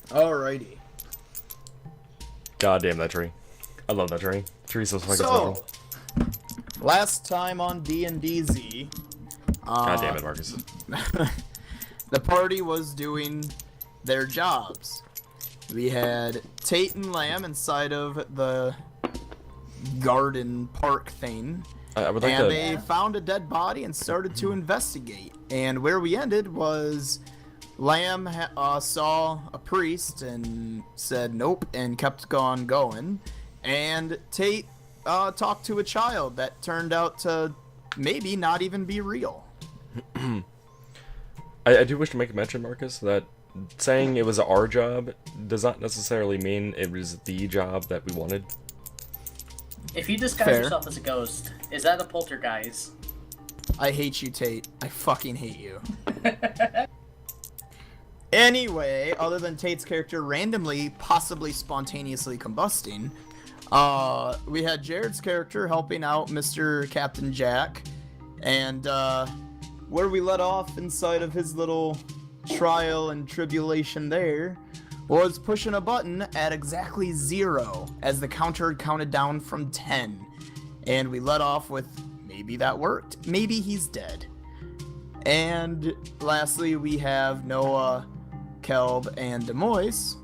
Alrighty. God damn that tree. I love that tree. Tree's so fucking So, special. last time on D&DZ, God damn it, Marcus. the party was doing their jobs. We had Tate and Lamb inside of the garden park thing, I would like and to... they found a dead body and started to investigate. And where we ended was Lamb saw a priest and said nope and kept on going. And Tate talked to a child that turned out to maybe not even be real. I do wish to make a mention, Marcus, that saying it was our job does not necessarily mean it was the job that we wanted. If you disguise Fair. yourself as a ghost, is that a poltergeist? I hate you, Tate. I fucking hate you. Anyway, other than Tate's character randomly, possibly spontaneously combusting, we had Jared's character helping out Mr. Captain Jack, and where we let off inside of his little trial and tribulation there was pushing a button at exactly 0 as the counter counted down from 10. And we let off with maybe that worked, maybe he's dead. And lastly, we have Noah, Kelb, and Demois,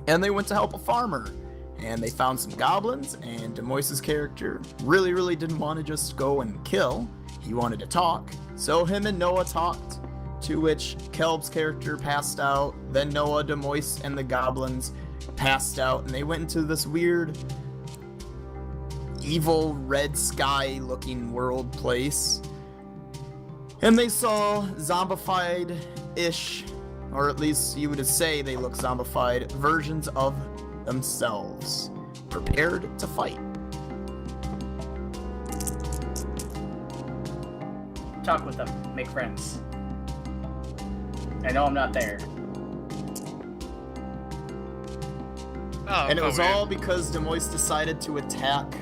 and they went to help a farmer. And they found some goblins, and Demois' character really didn't want to just go and kill. He wanted to talk. So him and Noah talked, to which Kelb's character passed out. Then Noah, Demois, and the goblins passed out, and they went into this weird, evil, red sky-looking world place. And they saw zombified-ish, or at least you would say they look zombified, versions of themselves, prepared to fight. Talk with them. Make friends. I know I'm not there. Oh, And it was weird. all because Demois decided to attack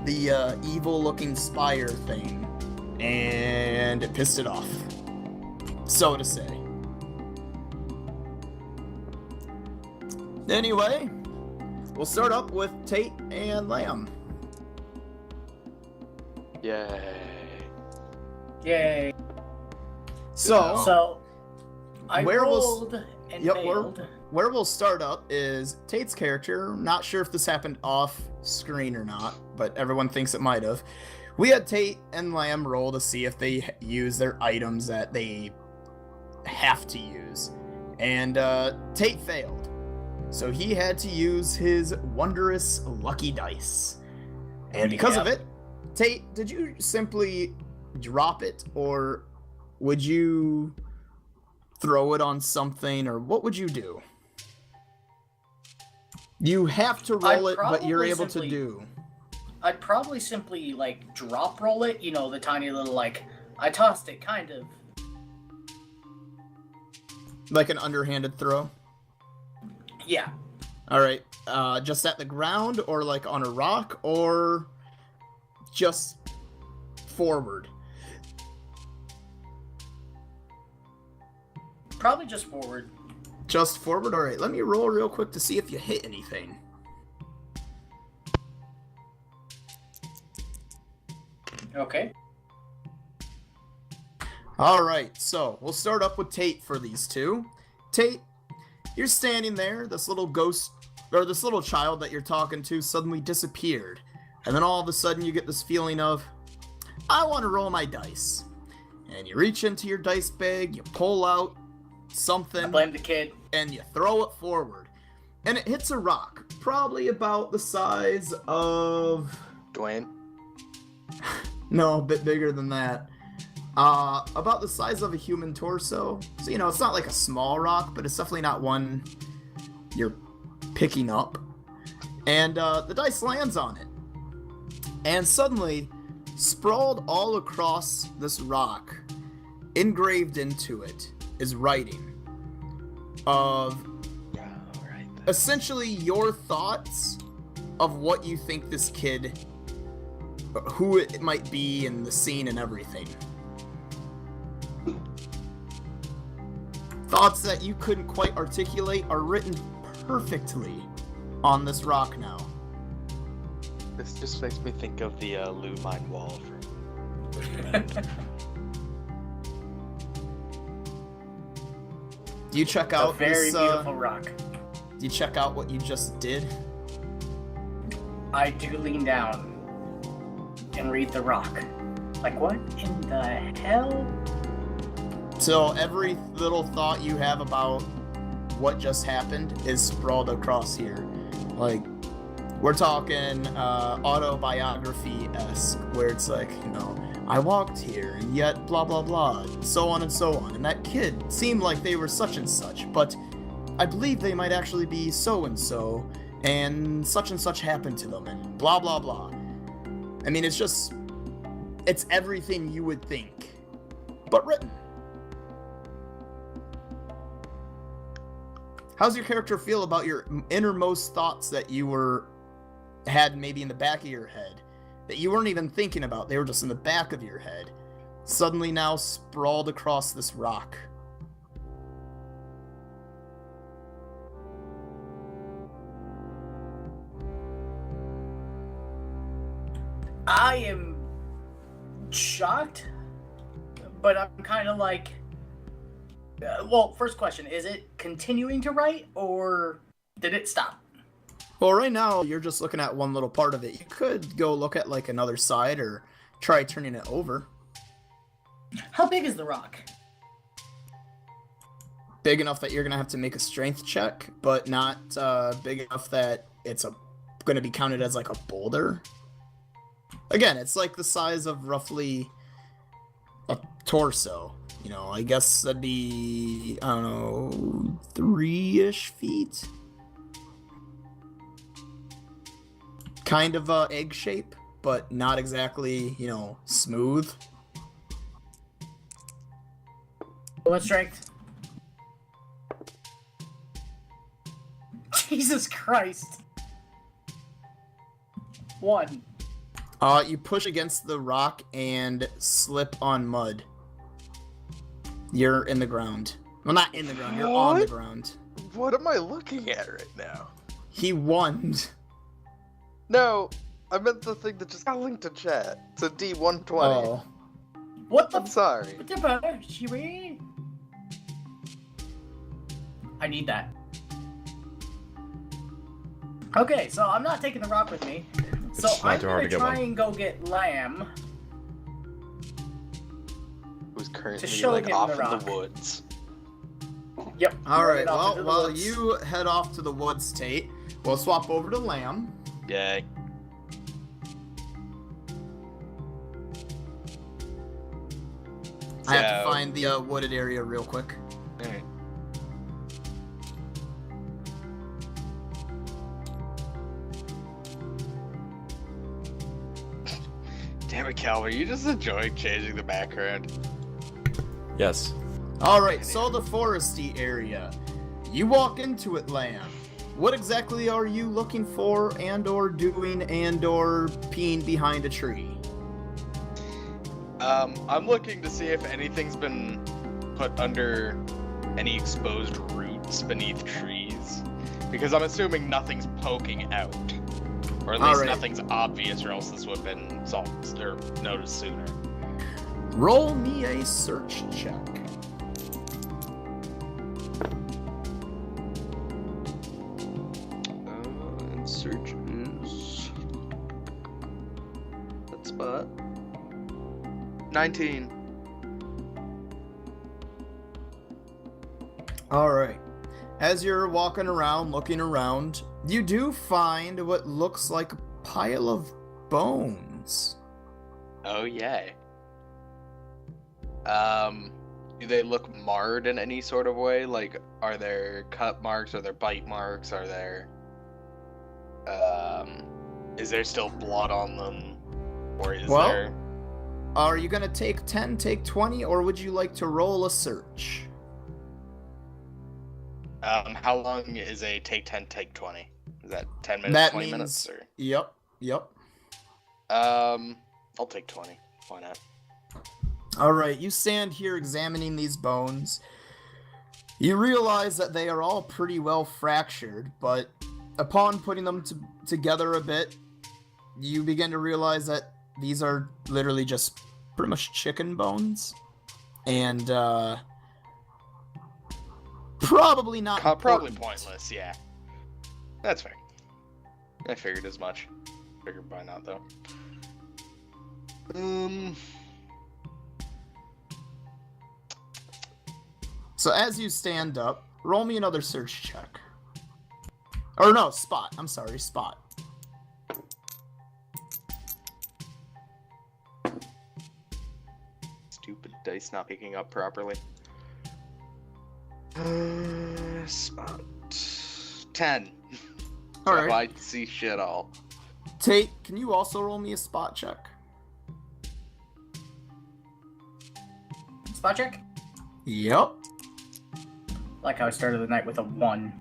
the evil-looking spire thing, and it pissed it off, so to say. Anyway, we'll start up with Tate and Lamb. Yay. Yay. So, So, I Where was- rolled and Yep, failed. where we'll start up is Tate's character. Not sure if this happened off screen or not, but everyone thinks it might have. We had Tate and Lamb roll to see if they use their items that they have to use. And Tate failed. So he had to use his wondrous lucky dice. And because of Yep. it, Tate, did you simply drop it, or would you throw it on something, or what would you do? You have to roll it, but you're probably able simply- to do. I'd probably simply, like, drop roll it. You know, the tiny little, like, I tossed it, kind of. Like an underhanded throw? Yeah. Alright, just at the ground, or like on a rock, or just forward? Probably just forward. Just forward? Alright, let me roll real quick to see if you hit anything. Okay. Alright, so we'll start up with Tate for these two. Tate, you're standing there, this little ghost, or this little child that you're talking to suddenly disappeared. And then all of a sudden you get this feeling of, I want to roll my dice. And you reach into your dice bag, you pull out I something, blame the kid. and you throw it forward. And it hits a rock, probably about the size of... Dwayne. No, a bit bigger than that. About the size of a human torso. So, you know, it's not like a small rock, but it's definitely not one you're picking up. And the dice lands on it. And suddenly, sprawled all across this rock, engraved into it, is writing of essentially your thoughts of what you think this kid, who it might be in the scene and everything. thoughts that you couldn't quite articulate are written perfectly on this rock now. This just makes me think of the Lumine wall. Do you check It's a out very this, beautiful rock. Do you check out what you just did? I do lean down and read the rock. Like, what in the hell? So every little thought you have about what just happened is sprawled across here. Like, we're talking autobiography-esque, where it's like, you know, I walked here, and yet blah blah blah, and so on and so on. And that kid seemed like they were such and such, but I believe they might actually be so and such happened to them, and blah blah blah. I mean, it's everything you would think, but written. How's your character feel about your innermost thoughts that you had maybe in the back of your head, that you weren't even thinking about, they were just in the back of your head, suddenly now sprawled across this rock? I am shocked, but I'm kind of like... well, first question, is it continuing to write, or did it stop? Well, right now, you're just looking at one little part of it. You could go look at, like, another side, or try turning it over. How big is the rock? Big enough that you're gonna have to make a strength check, but not big enough that it's gonna be counted as, like, a boulder. Again, it's like the size of roughly a torso. You know, I guess that'd be, I don't know, 3-ish feet? Kind of egg shape, but not exactly, you know, smooth. What strength? Jesus Christ. 1. You push against the rock and slip on mud. You're in the ground. Well, not in the ground, you're on the ground. What am I looking at right now? He won. No, I meant the thing that just got linked to chat. It's a D120. Oh. What the I'm sorry. What the fuck? Shiri? I need that. Okay, so I'm not taking the rock with me. So It's not I'm too hard gonna to get try one. and go get Lamb. Who's currently show like him off the in rock. the woods. Yep. Alright, off well, into the while woods. you head off to the woods, Tate, we'll swap over to Lamb. Yay. I have to find the wooded area real quick. Alright. Damn it, Cal, are you just enjoying changing the background? Yes. Alright, so the foresty area. You walk into it, Lamb. What exactly are you looking for and or doing and or peeing behind a tree? I'm looking to see if anything's been put under any exposed roots beneath trees. Because I'm assuming nothing's poking out. Or at least Alright. nothing's obvious, or else this would have been solved or noticed sooner. Roll me a search check. And search is that spot. 19. Alright. As you're walking around, looking around, you do find what looks like a pile of bones. Oh yay. Do they look marred in any sort of way? Like, are there cut marks? Are there bite marks? Are there is there still blood on them? Or is Well, there Are you gonna take 10, take 20, or would you like to roll a search? how long is a take 10, take 20? Is that 10 minutes, That 20 means... minutes? Or Yep. I'll take 20. Why not? Alright, you stand here examining these bones. You realize that they are all pretty well fractured, but upon putting them together a bit, you begin to realize that these are literally just pretty much chicken bones. And, probably not Probably important. pointless, yeah. That's fair. I figured as much. Figured by not, though. So as you stand up, roll me another search check. Or no, spot. I'm sorry, spot. Stupid dice not picking up properly. Spot 10. Alright. I see shit all. Tate, can you also roll me a spot check? Spot check? Yep. Like how I started the night with a 1.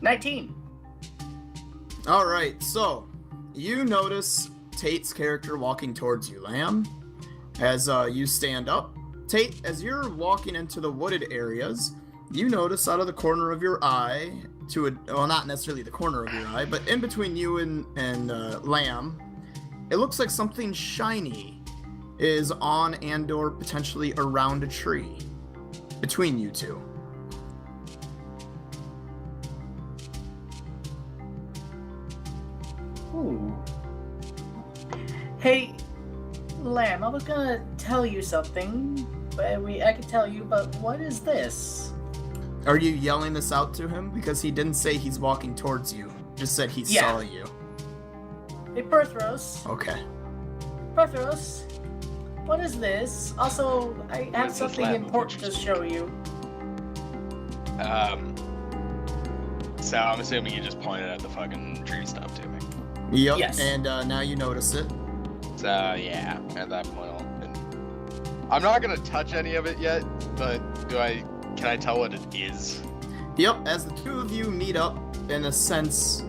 19. Alright, so you notice Tate's character walking towards you, Lamb. As you stand up, Tate, as you're walking into the wooded areas, you notice out of the corner of your eye, well, not necessarily the corner of your eye, but in between you and Lamb, it looks like something shiny is on and/or potentially around a tree between you two. Ooh. Hey, Lamb, I was gonna tell you something, but I can tell you, but what is this? Are you yelling this out to him? Because he didn't say he's walking towards you. Just said he saw you. Hey, Perthros. Okay. Perthros, what is this? Also, I have This is something Lamb, important to which is- show you. So I'm assuming you just pointed at the fucking tree stuff to me. Yep. Yes. And now you notice it. So yeah, at that point, I'm not gonna touch any of it yet. But can I tell what it is? Yep. As the two of you meet up, in a sense,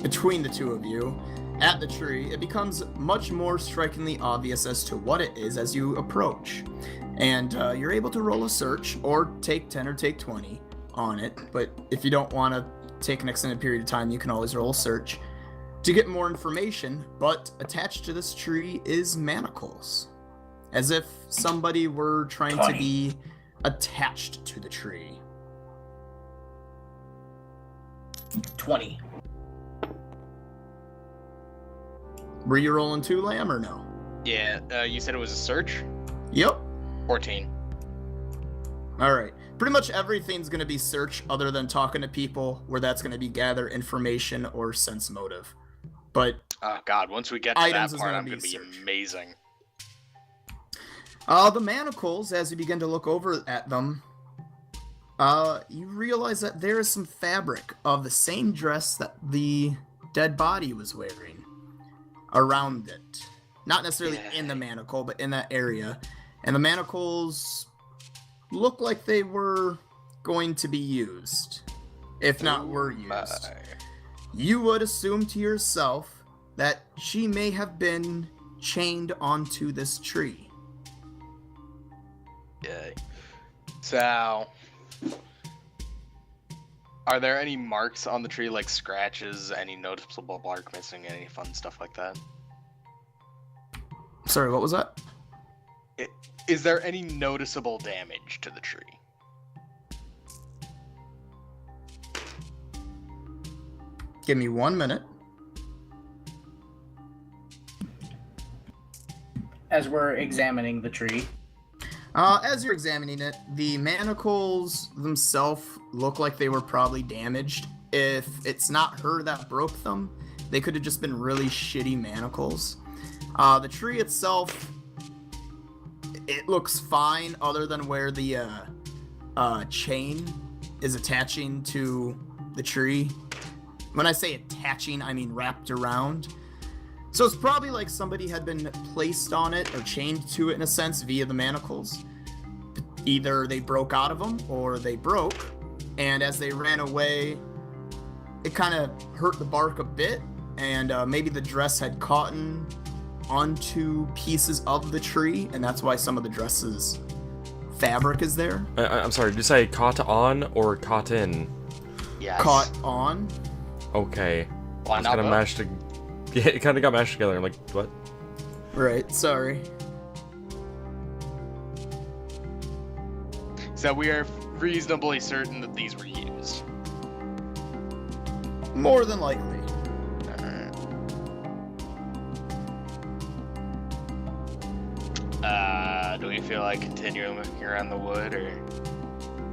between the two of you, at the tree, it becomes much more strikingly obvious as to what it is as you approach. And you're able to roll a search, or take 10 or take 20 on it. But if you don't want to take an extended period of time, you can always roll a search to get more information. But attached to this tree is Manacles. As if somebody were trying 20. to be attached to the tree. 20. Were you rolling 2, Lamb, or no? Yeah, you said it was a search. Yep. 14. Alright. Pretty much everything's going to be search other than talking to people, where that's going to be gather information or sense motive. But Oh god, once we get to Items that is part, gonna I'm be gonna be search. amazing. the Manacles, as you begin to look over at them, you realize that there is some fabric of the same dress that the dead body was wearing around it. Not necessarily in the manacle, but in that area. And the Manacles look like they were going to be used, if not were used. My. You would assume to yourself that she may have been chained onto this tree. Yay. So, are there any marks on the tree, like scratches, any noticeable bark missing, any fun stuff like that? Sorry, what was that? Is there any noticeable damage to the tree? Give me 1 minute. As we're examining the tree. As you're examining it, the Manacles themselves look like they were probably damaged. If it's not her that broke them, they could have just been really shitty Manacles. The tree itself, it looks fine other than where the chain is attaching to the tree. When I say attaching, I mean wrapped around. So it's probably like somebody had been placed on it or chained to it in a sense via the Manacles. Either they broke out of them or they broke, and as they ran away, it kind of hurt the bark a bit, and maybe the dress had caught onto pieces of the tree, and that's why some of the dress is fabric is there. I'm sorry, did you say caught on or caught in? Yes. Caught on. Okay. Why It's not? kind of both? mashed yeah, it kind of got mashed together. I'm like, what? Right. Sorry. So we are reasonably certain that these were used. More than likely. Do we feel like continuing looking around the wood, or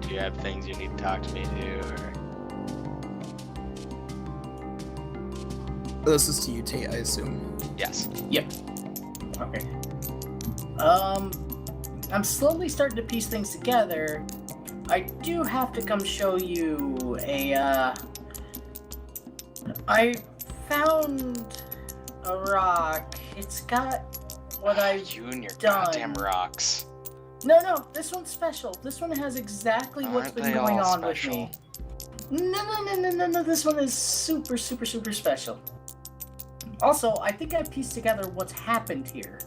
do you have things you need to talk to me to? Or... This is to you, Tate, I assume. Yes. Yep. Okay. I'm slowly starting to piece things together. I do have to come show you a, I found a rock. It's got what I've You and your done. goddamn rocks. No, this one's special. This one has exactly what's Aren't been they going all on special? with me. No, this one is super special. Also, I think I pieced together what's happened here.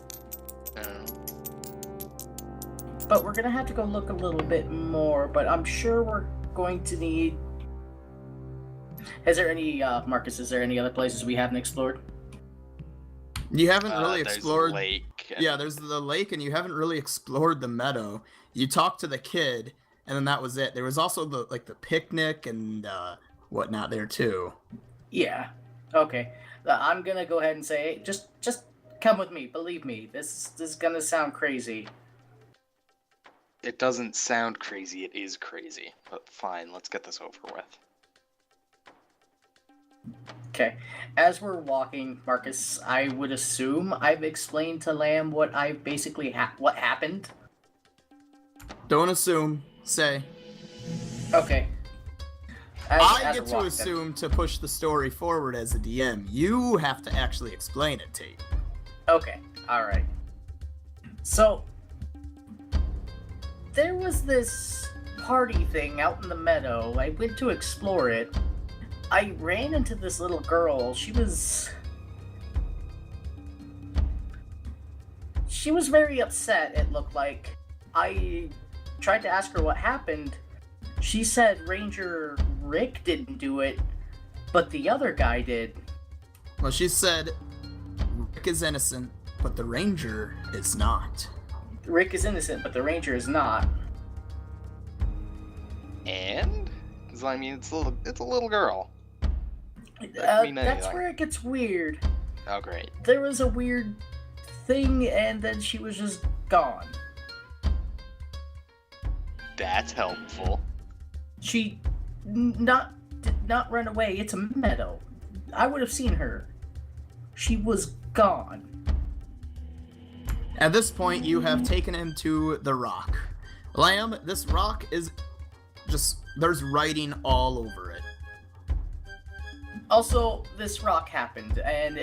But we're gonna have to go look a little bit more, but I'm sure we're going to need... Is there any, Marcus, is there any other places we haven't explored? You haven't really there's explored. the lake. Yeah, there's the lake, and you haven't really explored the meadow. You talked to the kid, and then that was it. There was also the picnic and whatnot there too. Yeah. Okay. I'm gonna go ahead and say, just come with me. Believe me, this is gonna sound crazy. It doesn't sound crazy, it is crazy. But fine, let's get this over with. Okay. As we're walking, Marcus, I would assume I've explained to Lamb what I basically what happened. Don't assume. Say. Okay. I as get we're to walking. assume to push the story forward as a DM. You have to actually explain it, Tate. Okay. All right. So there was this party thing out in the meadow. I went to explore it. I ran into this little girl. She was very upset, it looked like. I tried to ask her what happened. She said Ranger Rick didn't do it, but the other guy did. Well, she said Rick is innocent, but the ranger is not. Rick is innocent, but the Ranger is not. And? 'Cause, I mean, it's a little girl. mean That's anything. where it gets weird. Oh, great. There was a weird thing, and then she was just gone. That's helpful. She did not run away. It's a meadow. I would have seen her. She was gone. At this point, you have taken him to the rock. Lamb, this rock is just... there's writing all over it. Also, this rock happened, and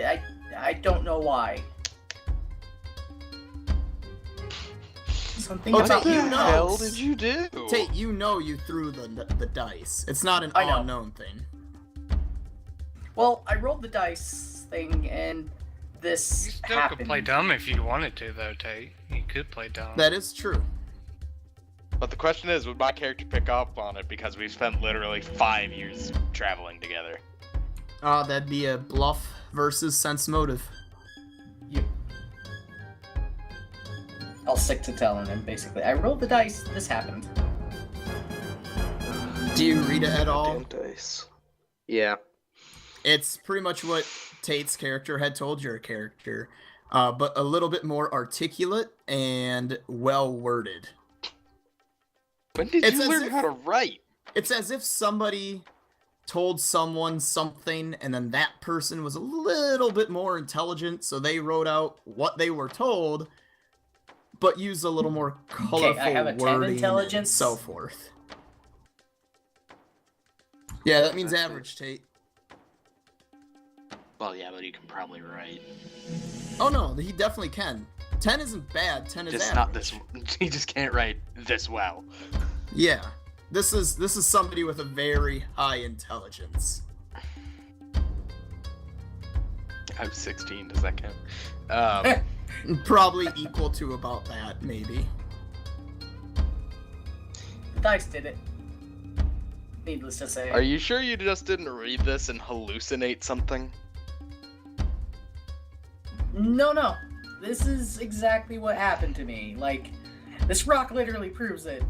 I don't know why. Something Oh, about Tate, you you know. hell did you do? Tate, you know you threw the dice. It's not an I know. unknown thing. Well, I rolled the dice thing, and this You still happened. could play dumb if you wanted to, though, Tate. You could play dumb. That is true. But the question is, would my character pick up on it because we've spent literally 5 years traveling together? That'd be a bluff versus sense motive. Yep. I'll stick to telling him, basically. I rolled the dice, this happened. Do you read it at all? Damn dice. Yeah. It's pretty much what Tate's character had told your character, but a little bit more articulate and well worded. When did It's you as learn if- how to write? It's as if somebody told someone something, and then that person was a little bit more intelligent, so they wrote out what they were told, but used a little more colorful I have a 10 wording intelligence. and so forth. Yeah, that means average, Tate. Well, yeah, but you can probably write. Oh no, he definitely can. 10 isn't bad, 10 is Just average. not this. He just can't write this well. Yeah. This is somebody with a very high intelligence. I'm 16. Does that count? Probably equal to about that, maybe. Thaxted did it. Needless to say. Are you sure you just didn't read this and hallucinate something? No. This is exactly what happened to me. Like, this rock literally proves it.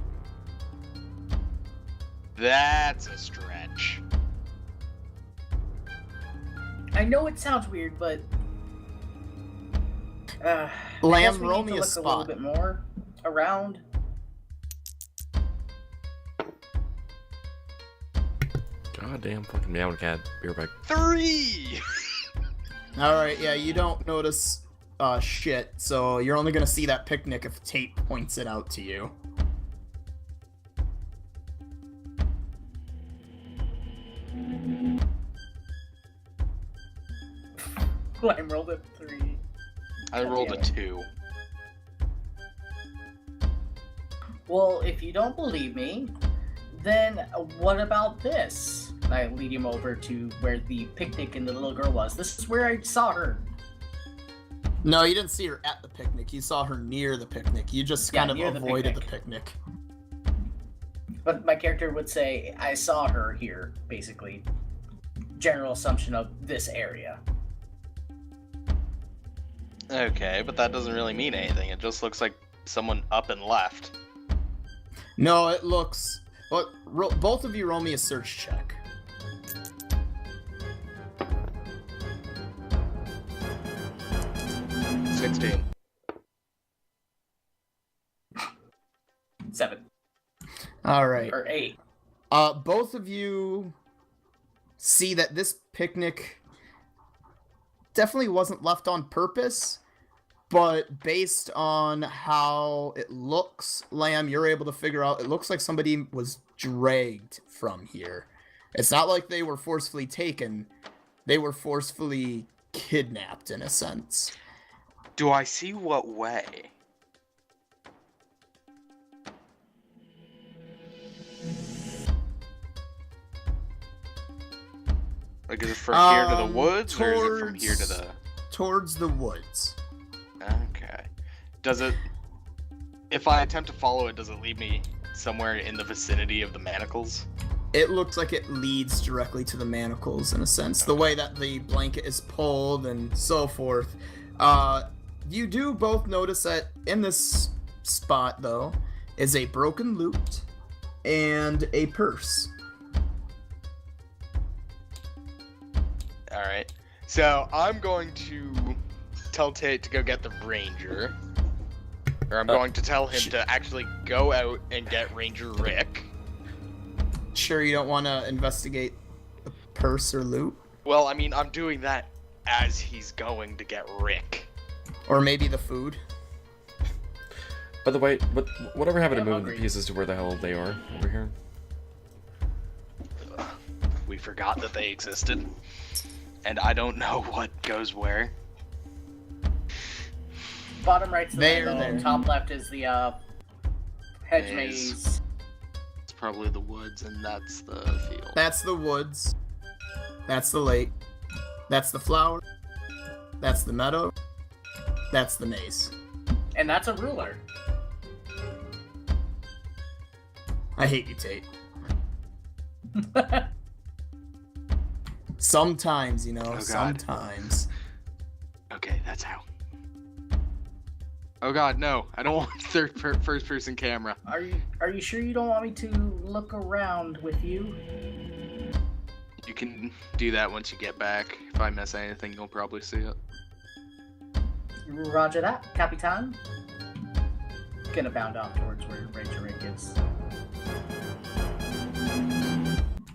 That's a stretch. I know it sounds weird, but I guess Lamb, we roll need to me a look a little spot. bit more around. Goddamn fucking meow cat beer bag. 3! Alright, yeah, you don't notice shit, so you're only gonna see that picnic if Tate points it out to you. I rolled a 3. I rolled a Damn it. 2. Well, if you don't believe me, then what about this? And I lead him over to where the picnic and the little girl was. This is where I saw her. No, you didn't see her at the picnic. You saw her near the picnic. You just Yeah, kind of near the avoided the picnic. picnic. But my character would say, I saw her here, basically. General assumption of this area. Okay, but that doesn't really mean anything. It just looks like someone up and left. No, it looks... Well, both of you roll me a search check. $16. 7. Alright. Or 8. Both of you see that this picnic definitely wasn't left on purpose, but based on how it looks, Lamb, you're able to figure out it looks like somebody was dragged from here. It's not like they were forcefully taken, they were forcefully kidnapped in a sense. Do I see what way? Like, is it from here to the woods, or is it from here to the... Towards the woods. Okay. Does it... If I attempt to follow it, does it lead me somewhere in the vicinity of the Manacles? It looks like it leads directly to the Manacles in a sense. The way that the blanket is pulled and so forth. You do both notice that in this spot, though, is a broken lute and a purse. Alright. So, I'm going to tell Tate to go get the ranger. Or I'm going to tell him to actually go out and get Ranger Rick. Sure you don't want to investigate the purse or loot? Well, I mean, I'm doing that as he's going to get Rick. Or maybe the food? By the way, whatever happened to I'm moving the hungry. pieces to where the hell they are over here? We forgot that they existed. And I don't know what goes where. Bottom right's the There, meadow, there. top left is the hedge Maze. maze. It's probably the woods, and that's the field. That's the woods. That's the lake. That's the flower. That's the meadow. That's the maze. And that's a ruler. I hate you, Tate. Sometimes, you know, God. sometimes. Okay, that's how. Oh god, no. I don't want first person camera. Are you sure you don't want me to look around with you? You can do that once you get back. If I miss anything, you'll probably see it. Roger that, Capitan. Gonna bound off towards where Ranger Rick is.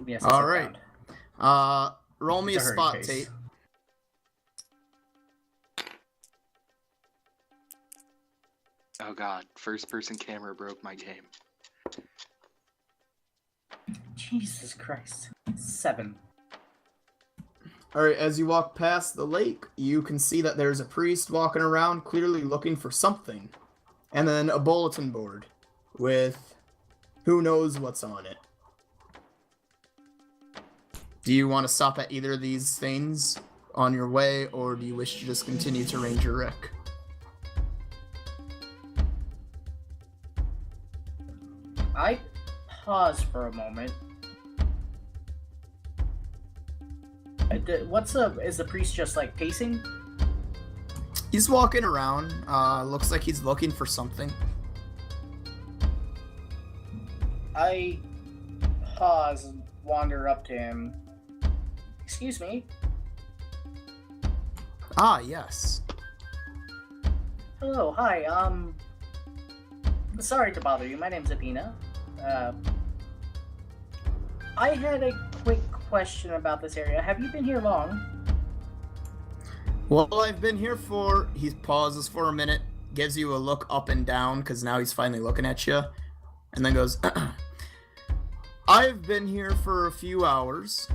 Yes, All right. Roll me a It's a spot, hurry Tate. pace. Oh god, first person camera broke my game. Jesus Christ. 7. Alright, as you walk past the lake, you can see that there's a priest walking around, clearly looking for something. And then a bulletin board with who knows what's on it. Do you want to stop at either of these things on your way, or do you wish to just continue to Ranger Rick? I pause for a moment. Is the priest just like pacing? He's walking around. Looks like he's looking for something. I pause and wander up to him. Excuse me. Ah, yes. Hello, hi, sorry to bother you, my name's Abina. I had a quick question about this area. Have you been here long? Well, I've been here for... He pauses for a minute, gives you a look up and down, because now he's finally looking at you, and then goes, I've been here for a few hours.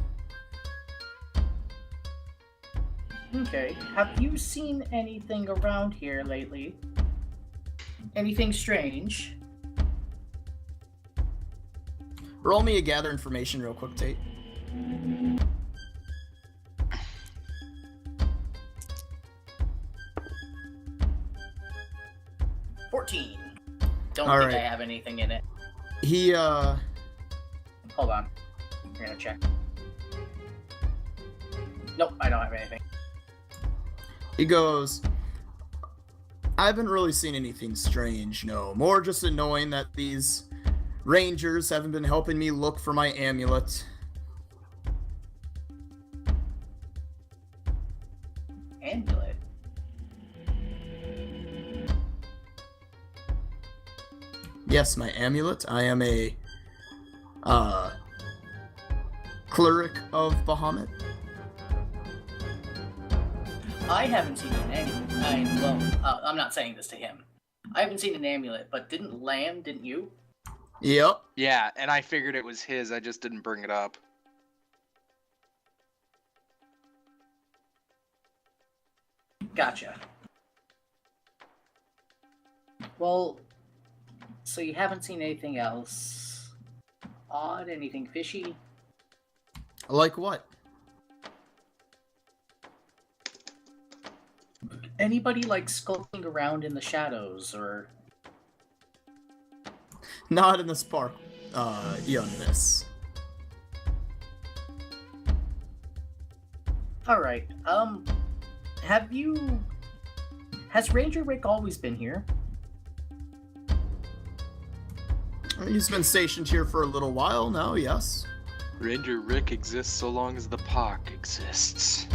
Okay, have you seen anything around here lately? Anything strange? Roll me a gather information real quick, Tate. Don't All think right. I have anything in it. He, Hold on. I'm gonna check. Nope, I don't have anything. He goes, I haven't really seen anything strange, no. More just annoying that these rangers haven't been helping me look for my amulet. Amulet? Yes, my amulet. I am a, cleric of Bahamut. I haven't seen an amulet. I'm not saying this to him. I haven't seen an amulet, but didn't you? Yep. Yeah, and I figured it was his, I just didn't bring it up. Gotcha. Well, so you haven't seen anything else odd, anything fishy? Like what? Anybody like skulking around in the shadows or... Not in the spark, youngness. Alright, has Ranger Rick always been here? He's been stationed here for a little while now, yes. Ranger Rick exists so long as the park exists.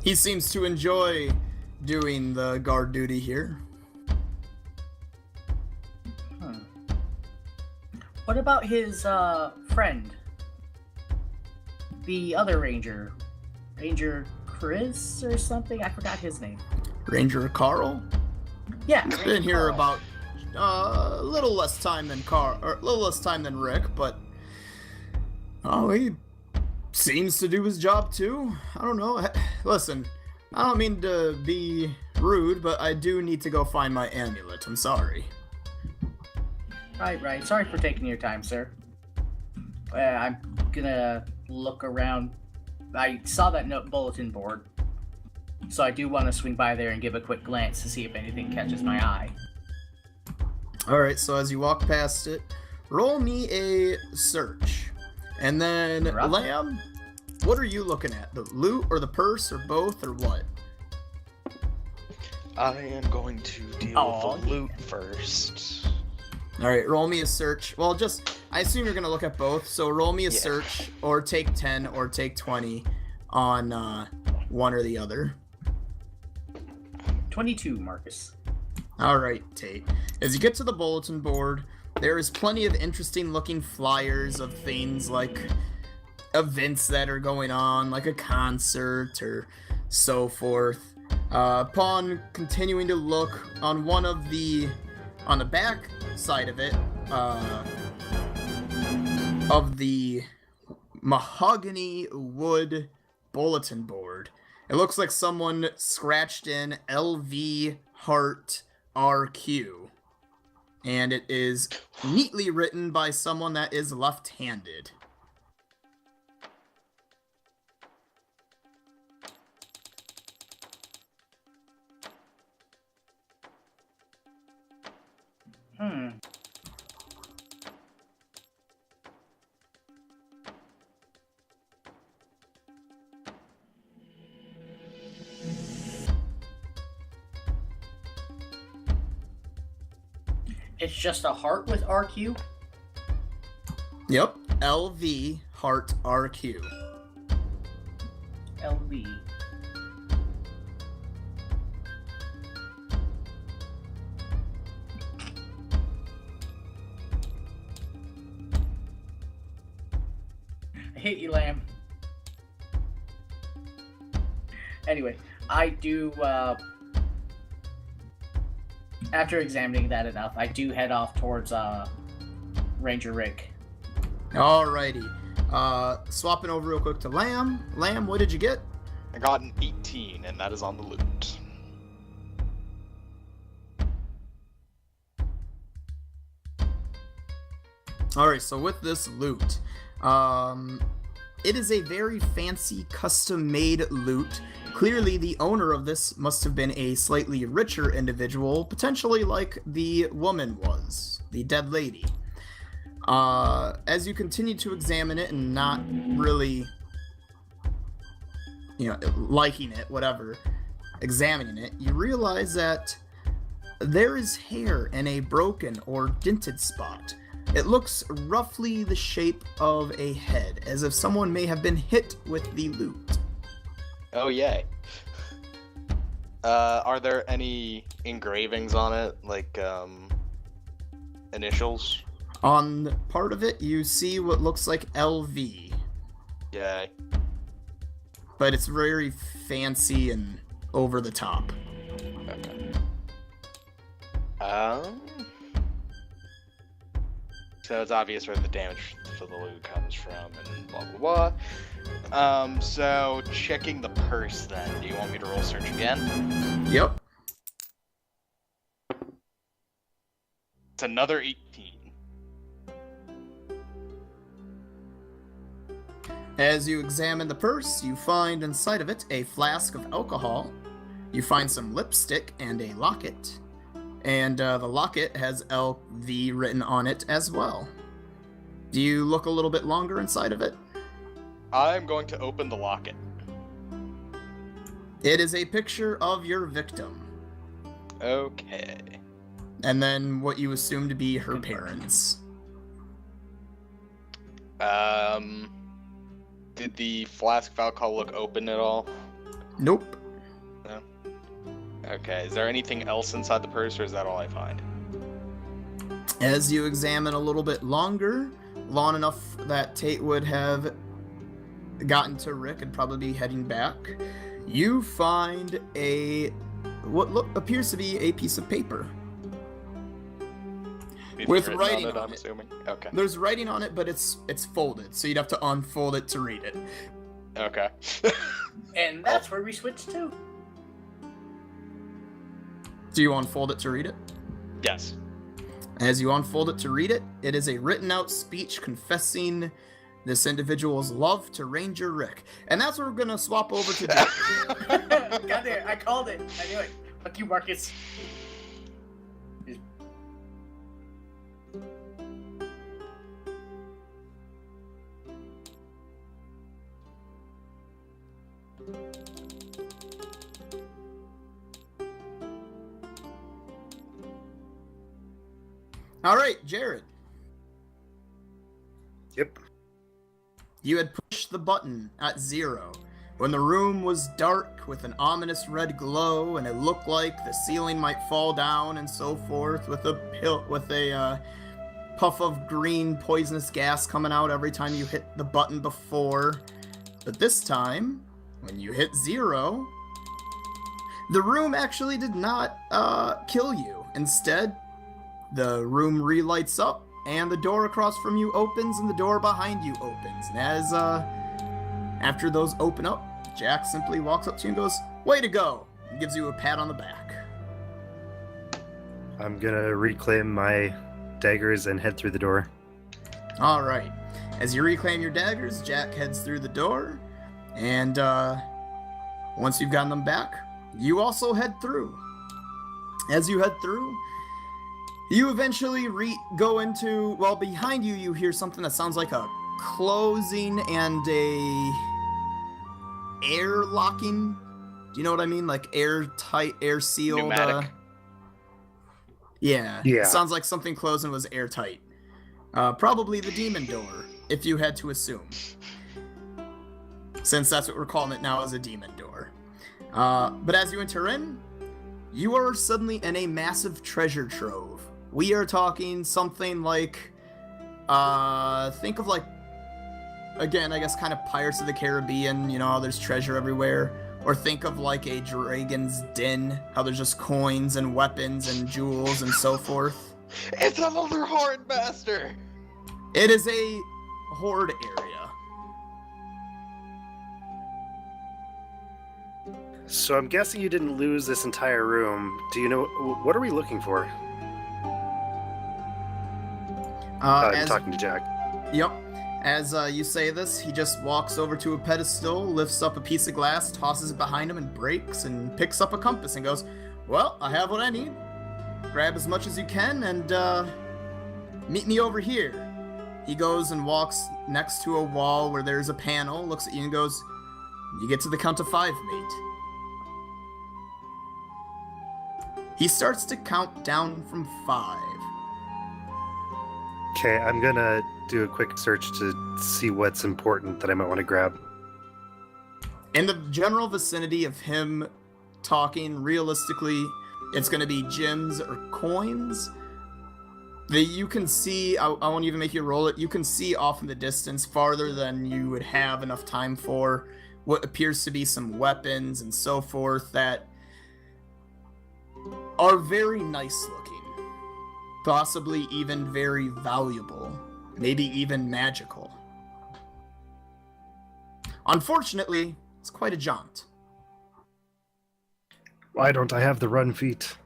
He seems to enjoy doing the guard duty here. What about his, friend? The other ranger? Ranger Chris or something? I forgot his name. Ranger Carl? Yeah, He's Ranger been here Carl. about a little less time than a little less time than Rick, but he seems to do his job too. I don't know. Listen, I don't mean to be rude, but I do need to go find my amulet. I'm sorry. Right. Sorry for taking your time, sir. I'm gonna look around. I saw that bulletin board, so I do want to swing by there and give a quick glance to see if anything catches my eye. Alright, so as you walk past it, roll me a search. And then, Rough. Lamb, what are you looking at? The loot or the purse or both or what? I am going to deal with the loot first. Alright, roll me a search. Well, I assume you're gonna look at both, so roll me a search, or take 10, or take 20 on, one or the other. 22, Marcus. Alright, Tate. As you get to the bulletin board, there is plenty of interesting looking flyers of things like events that are going on, like a concert or so forth. Upon continuing to look on on the back side of it, of the mahogany wood bulletin board, it looks like someone scratched in LV Heart RQ. And it is neatly written by someone that is left-handed. It's just a heart with RQ? Yep, LV Heart RQ. LV. I hate you, Lamb. Anyway, I do, after examining that enough, I do head off towards, Ranger Rick. Alrighty. Swapping over real quick to Lamb. Lamb, what did you get? I got an 18, and that is on the loot. Alright, so with this loot, it is a very fancy custom-made loot. Clearly, the owner of this must have been a slightly richer individual, potentially like the woman was, the dead lady. As you continue to examine it and not really, liking it, whatever, examining it, you realize that there is hair in a broken or dented spot. It looks roughly the shape of a head, as if someone may have been hit with the loot. Oh, yay. Are there any engravings on it, like, initials? On part of it, you see what looks like LV, Yay. but it's very fancy and over the top. Okay. So it's obvious where the damage to the loot comes from, and blah blah blah. So checking the purse then. Do you want me to roll search again? Yep. It's another 18. As you examine the purse, you find inside of it a flask of alcohol. You find some lipstick and a locket. And the locket has LV written on it as well. Do you look a little bit longer inside of it? I'm going to open the locket. It is a picture of your victim. Okay. And then what you assume to be her parents. Did the flask of alcohol look open at all? Nope. No. Okay, is there anything else inside the purse, or is that all I find? As you examine a little bit longer, long enough that Tate would have gotten to Rick and probably be heading back, you find what appears to be a piece of paper. With Written writing on it, on I'm it. assuming. Okay. There's writing on it, but it's folded, so you'd have to unfold it to read it. Okay. And that's where we switch to. Do you unfold it to read it? Yes. As you unfold it to read it, it is a written-out speech confessing this individual's love to Ranger Rick. And that's what we're gonna swap over to. Got there. I called it. I knew it. Fuck you, Marcus. All right, Jared. Yep. You had pushed the button at 0 when the room was dark with an ominous red glow, and it looked like the ceiling might fall down and so forth, with a puff of green poisonous gas coming out every time you hit the button before. But this time, when you hit 0, the room actually did not kill you. Instead, the room relights up, and the door across from you opens, and the door behind you opens. And as, after those open up, Jack simply walks up to you and goes, "Way to go!" and gives you a pat on the back. I'm gonna reclaim my daggers and head through the door. Alright. As you reclaim your daggers, Jack heads through the door, and, once you've gotten them back, you also head through. As you head through, you eventually go into, well, behind you, you hear something that sounds like a closing and a air locking. Do you know what I mean? Like airtight, air sealed. Pneumatic. Yeah. Yeah. Sounds like something closed and was airtight. Probably the demon door, if you had to assume. Since that's what we're calling it now, as a demon door. But as you enter in, you are suddenly in a massive treasure trove. We are talking something like, think of like, again, I guess kind of Pirates of the Caribbean, you know, how there's treasure everywhere. Or think of like a dragon's den, how there's just coins and weapons and jewels and so forth. It's another Horde Master! It is a horde area. So I'm guessing you didn't lose this entire room. Do you know what are we looking for? I'm talking to Jack. Yep. As you say this, he just walks over to a pedestal, lifts up a piece of glass, tosses it behind him and breaks, and picks up a compass and goes, "Well, I have what I need. Grab as much as you can and meet me over here." He goes and walks next to a wall where there's a panel, looks at you and goes, "You get to the count of 5, mate." He starts to count down from 5. Okay, I'm gonna do a quick search to see what's important that I might want to grab. In the general vicinity of him talking, realistically, it's going to be gems or coins that you can see. I won't even make you roll it. You can see off in the distance, farther than you would have enough time for, what appears to be some weapons and so forth that are very nice looking. Possibly even very valuable. Maybe even magical. Unfortunately, it's quite a jaunt. Why don't I have the run feet?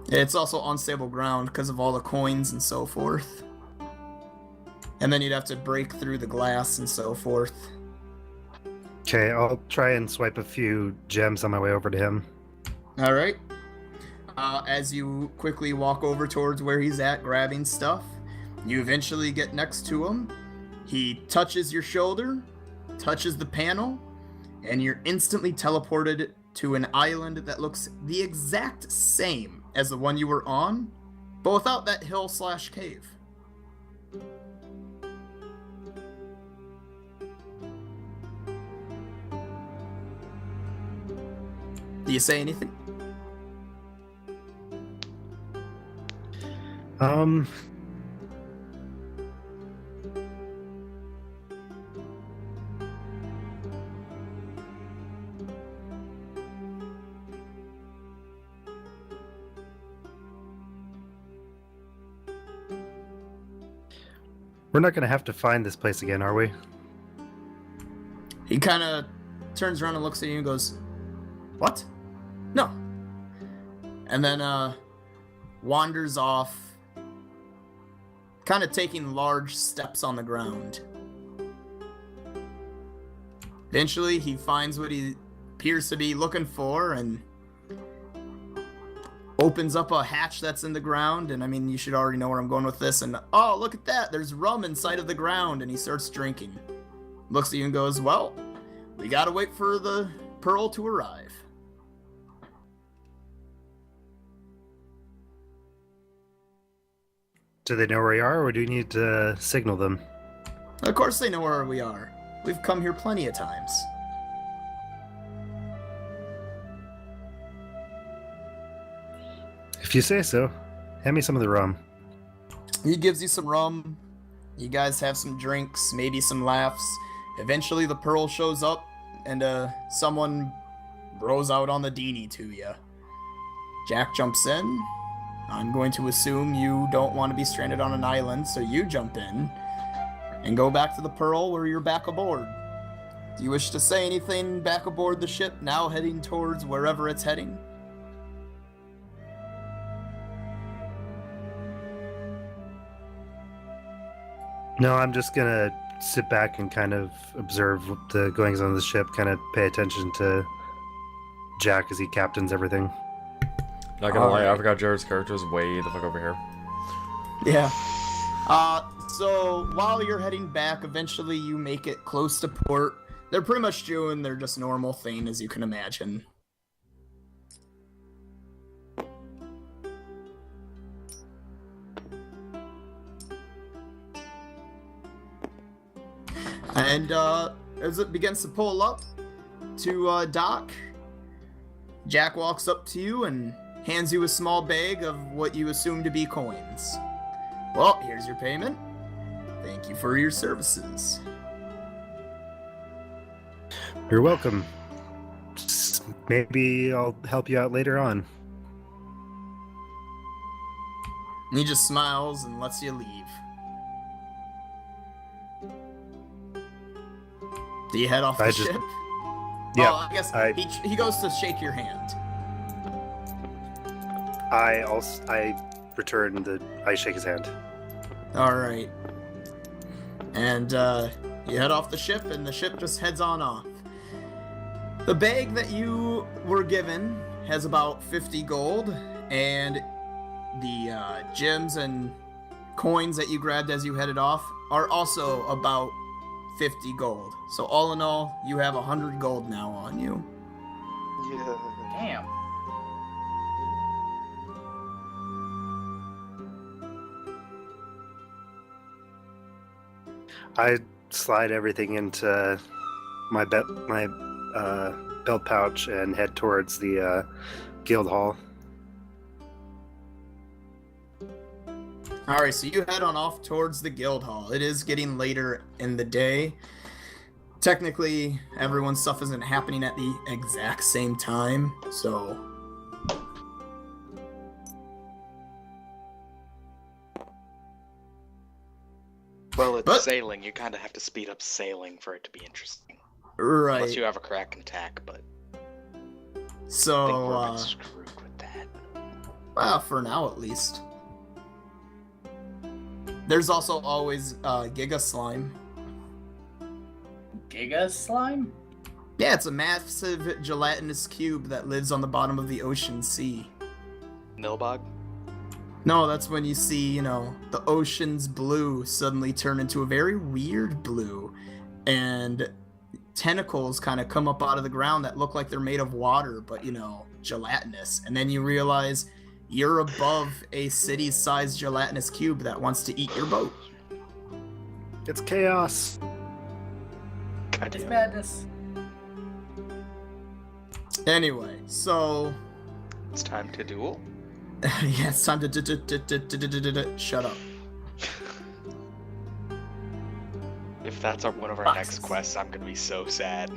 It's also unstable ground because of all the coins and so forth. And then you'd have to break through the glass and so forth. Okay, I'll try and swipe a few gems on my way over to him. Alright. As you quickly walk over towards where he's at, grabbing stuff, you eventually get next to him. He touches your shoulder, touches the panel, and you're instantly teleported to an island that looks the exact same as the one you were on, but without that hill/cave. Do you say anything? We're not going to have to find this place again, are we? He kind of turns around and looks at you and goes, "What? No." And then wanders off, kind of taking large steps on the ground. Eventually, he finds what he appears to be looking for and opens up a hatch that's in the ground. And I mean, you should already know where I'm going with this. And oh, look at that. There's rum inside of the ground. And he starts drinking. Looks at you and goes, "Well, we gotta wait for the pearl to arrive." Do they know where we are, or do we need to signal them? Of course they know where we are. We've come here plenty of times. If you say so. Hand me some of the rum. He gives you some rum. You guys have some drinks, maybe some laughs. Eventually the pearl shows up and someone rows out on the dinghy to you. Jack jumps in. I'm going to assume you don't want to be stranded on an island, so you jump in and go back to the Pearl where you're back aboard. Do you wish to say anything back aboard the ship, now heading towards wherever it's heading? No, I'm just gonna sit back and kind of observe the goings on of the ship, kind of pay attention to Jack as he captains everything. Not gonna lie, I Alright. forgot Jared's character is way the fuck over here. Yeah. So while you're heading back, eventually you make it close to port. They're pretty much doing their just normal thing, as you can imagine. And as it begins to pull up to dock, Jack walks up to you and hands you a small bag of what you assume to be coins. Well, here's your payment. Thank you for your services. You're welcome. Maybe I'll help you out later on. And he just smiles and lets you leave. Do you head off the ship? Yeah. Oh, I guess he goes to shake your hand. I shake his hand. All right. And you head off the ship, and the ship just heads on off. The bag that you were given has about 50 gold, and the gems and coins that you grabbed as you headed off are also about 50 gold. So all in all, you have 100 gold now on you. Yeah. Damn. I slide everything into my belt pouch and head towards the guild hall. Alright, so you head on off towards the guild hall. It is getting later in the day. Technically, everyone's stuff isn't happening at the exact same time, so... Well, it's But- sailing. You kind of have to speed up sailing for it to be interesting. Right. Unless you have a crack and tack, but I think So, we're a bit screwed with that. well, for now at least. There's also always Giga Slime. Giga slime? Yeah, it's a massive gelatinous cube that lives on the bottom of the ocean sea. Nilbog? No, that's when you see, the ocean's blue suddenly turn into a very weird blue, and tentacles kind of come up out of the ground that look like they're made of water, but, gelatinous. And then you realize you're above a city-sized gelatinous cube that wants to eat your boat. It's chaos. God It's damn. madness. Anyway, so... It's time to duel. yeah, it's time to shut up. If that's one of our next quests, I'm gonna be so sad.